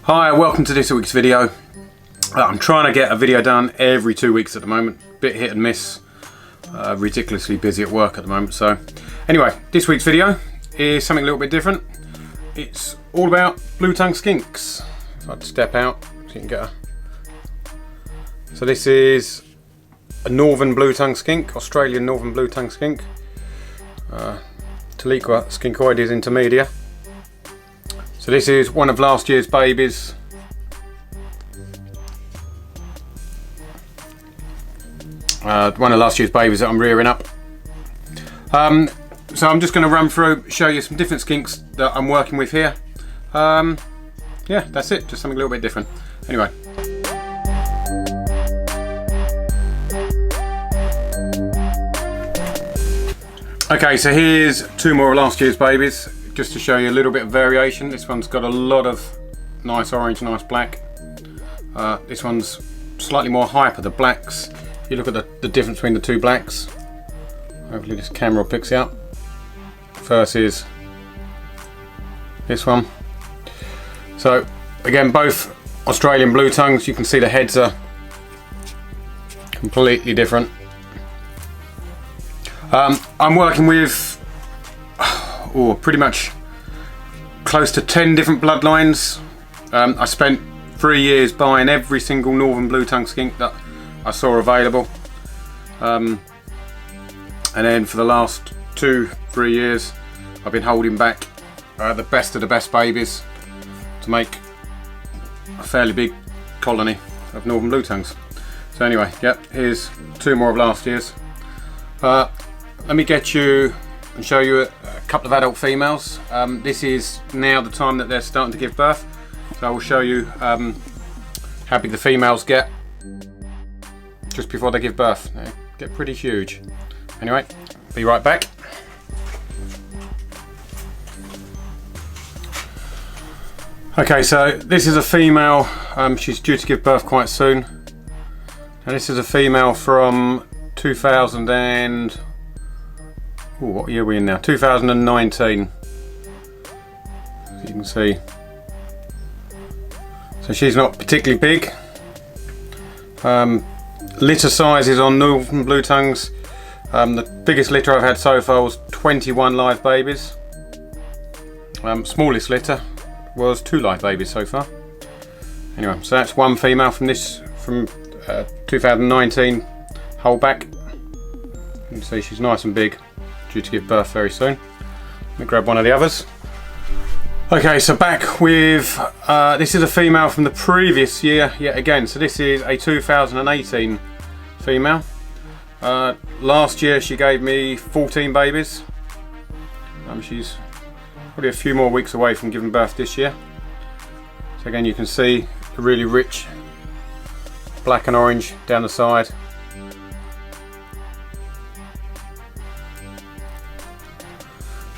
Hi, welcome to this week's video. I'm trying to get a video done every 2 weeks at the moment. Bit hit and miss. Ridiculously busy at work at the moment. So anyway, this week's video is something a little bit different. It's all about blue tongue skinks. If I'd step out so you can get a... So this is a northern blue tongue skink, Australian northern blue tongue skink. Taliqua skinkoides intermedia. So this is one of last year's babies. One of last year's babies that I'm rearing up. So I'm just going to run through, show you some different skinks that I'm working with here. Yeah, that's it, just something a little bit different. Anyway. Okay, so here's two more of last year's babies. Just to show you a little bit of variation. This one's got a lot of nice orange, nice black. This one's slightly more hyper, the blacks. If you look at the difference between the two blacks, hopefully this camera picks it up, versus this one. So again, both Australian blue tongues. You can see the heads are completely different. I'm working with pretty much close to 10 different bloodlines. I spent 3 years buying every single northern blue tongue skink that I saw available, and then for the last 2-3 years I've been holding back the best of the best babies to make a fairly big colony of northern blue tongues. So anyway, yep, here's two more of last year's. Let me get you and show you a couple of adult females. This is now the time that they're starting to give birth, so I will show you how big the females get just before they give birth. They get pretty huge. Anyway, be right back. Okay, so this is a female. She's due to give birth quite soon, and this is a female from 2000 and what year are we in now? 2019. As you can see. So she's not particularly big. Litter sizes on northern blue tongues. The biggest litter I've had so far was 21 live babies. Smallest litter was 2 live babies so far. Anyway, so that's one female from 2019 hold back. You can see she's nice and big, due to give birth very soon. Let me grab one of the others. Okay, so back with, this is a female from the previous year yet again. So this is a 2018 female. Last year she gave me 14 babies. She's probably a few more weeks away from giving birth this year. So again, you can see the really rich black and orange down the side.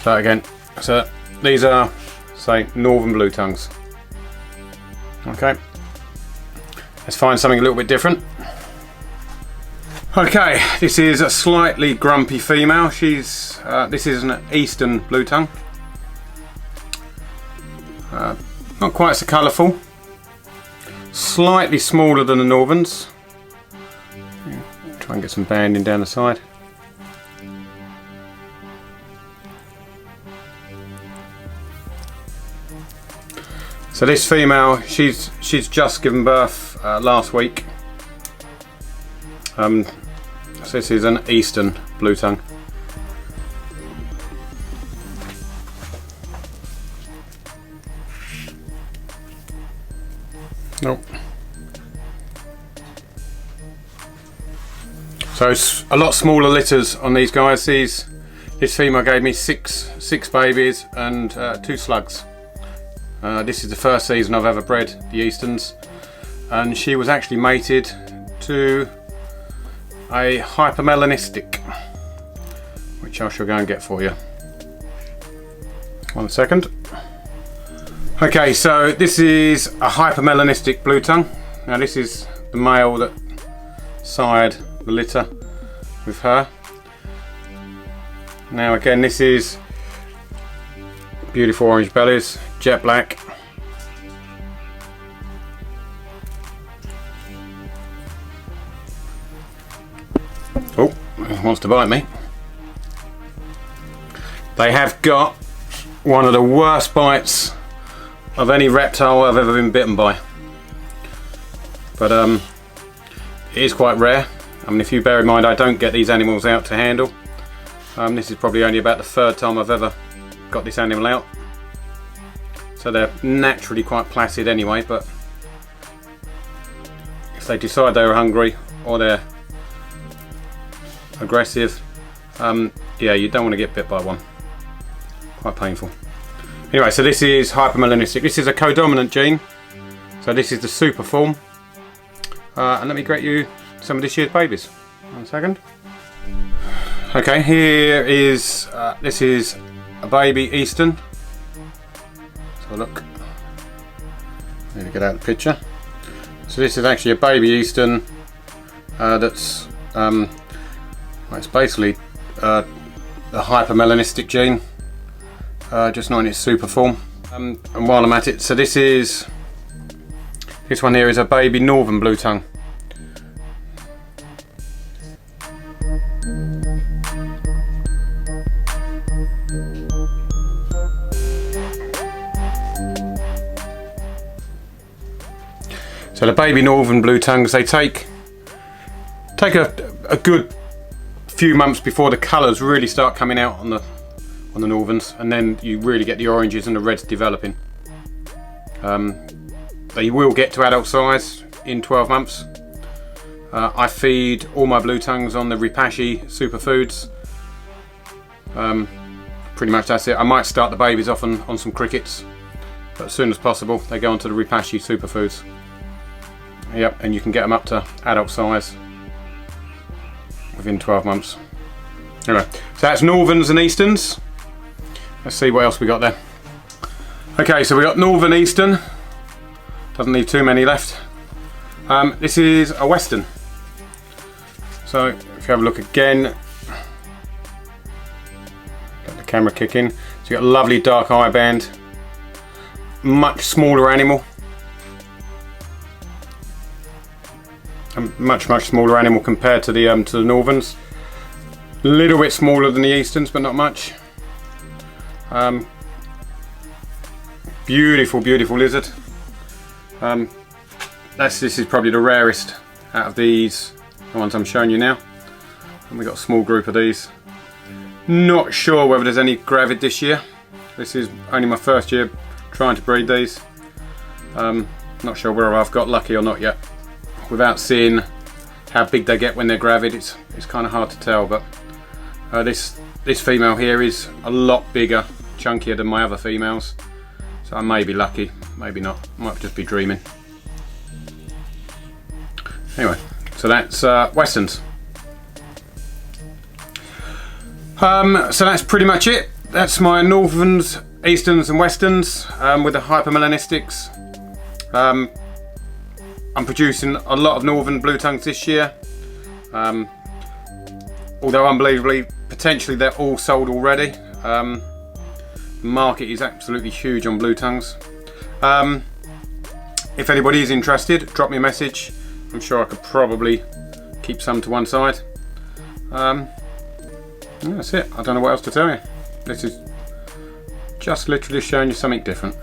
So again, so these are, say, northern blue tongues. Okay, let's find something a little bit different. Okay, this is a slightly grumpy female. She's this is an eastern blue tongue. Not quite so colourful. Slightly smaller than the northerns. Try and get some banding down the side. So this female, she's just given birth last week. So this is an eastern blue tongue. Nope. So it's a lot smaller litters on these guys. This female gave me six babies and 2 slugs. This is the first season I've ever bred the Easterns, and she was actually mated to a hypermelanistic, which I shall go and get for you. 1 second. Okay, so this is a hypermelanistic blue tongue. Now this is the male that sired the litter with her. Now again, this is beautiful orange bellies, jet black. Oh, wants to bite me. They have got one of the worst bites of any reptile I've ever been bitten by. But it is quite rare. I mean, if you bear in mind I don't get these animals out to handle. This is probably only about the third time I've ever got this animal out. So they're naturally quite placid anyway, but if they decide they're hungry or they're aggressive, yeah, you don't want to get bit by one. Quite painful. Anyway, so this is hypermelanistic. This is a codominant gene. So this is the super form. And let me get you some of this year's babies. 1 second. Okay, here is, this is a baby Eastern. So look, need to get out the picture. So this is actually a baby Eastern that's, well, it's basically the hypermelanistic gene, just not in its super form. And while I'm at it, so this one here is a baby Northern Blue Tongue. So the baby Northern Blue Tongues, they take a good few months before the colours really start coming out on the Northerns, and then you really get the oranges and the reds developing. They will get to adult size in 12 months. I feed all my Blue Tongues on the Repashy superfoods. Pretty much that's it. I might start the babies off on some crickets, but as soon as possible they go onto the Repashy superfoods. Yep, and you can get them up to adult size within 12 months. Anyway, so that's Northerns and Easterns. Let's see what else we got there. Okay, so we got Northern Eastern. Doesn't leave too many left. This is a Western. So if you have a look again, let the camera kick in. So you got a lovely dark eye band. Much smaller animal. A much smaller animal compared to the Northerns. A little bit smaller than the Easterns, but not much. Beautiful lizard. This is probably the rarest out of these, the ones I'm showing you now. And we've got a small group of these. Not sure whether there's any gravid this year. This is only my first year trying to breed these. Not sure whether I've got lucky or not yet. Without seeing how big they get when they're gravid, it's kind of hard to tell. But this female here is a lot bigger, chunkier than my other females. So I may be lucky, maybe not. Might just be dreaming. Anyway, so that's Westerns. So that's pretty much it. That's my Northerns, Easterns and Westerns with the hypermelanistics. I'm producing a lot of Northern Blue Tongues this year. Although unbelievably, potentially they're all sold already. The market is absolutely huge on Blue Tongues. If anybody is interested, drop me a message. I'm sure I could probably keep some to one side. Yeah, that's it. I don't know what else to tell you. This is just literally showing you something different.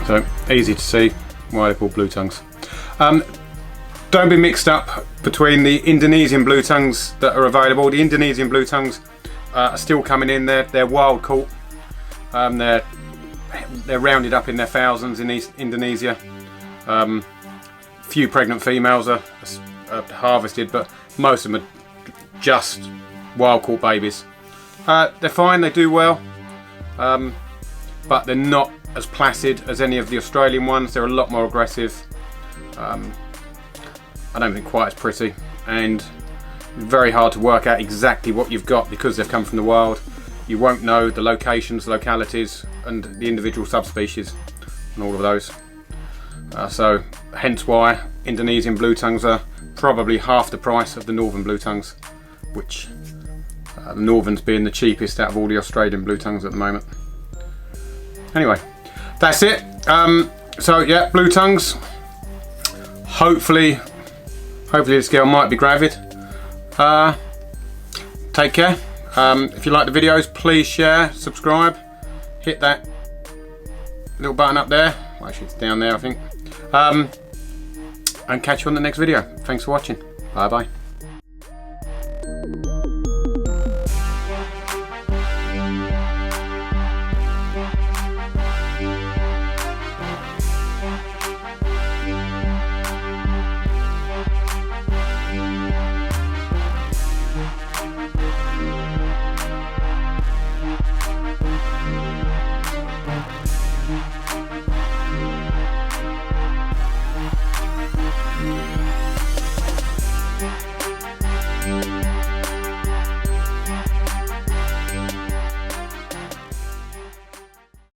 So easy to see why they're called Blue Tongues. don't be mixed up between the Indonesian blue tongues that are available. The Indonesian blue tongues are still coming in. They're wild caught. They're rounded up in their thousands in East Indonesia. Few pregnant females are harvested, but most of them are just wild caught babies. They're fine, they do well, but they're not as placid as any of the Australian ones. They're a lot more aggressive. I don't think quite as pretty, and very hard to work out exactly what you've got because they've come from the wild. You won't know the locations, localities, and the individual subspecies and all of those. So hence why Indonesian blue tongues are probably half the price of the northern blue tongues, which the northerns being the cheapest out of all the Australian blue tongues at the moment. Anyway, that's it. So yeah, blue tongues. Hopefully this girl might be gravid. Take care. If you like the videos, please share, subscribe, hit that little button up there. Well, actually it's down there, I think. And catch you on the next video. Thanks for watching. Bye bye.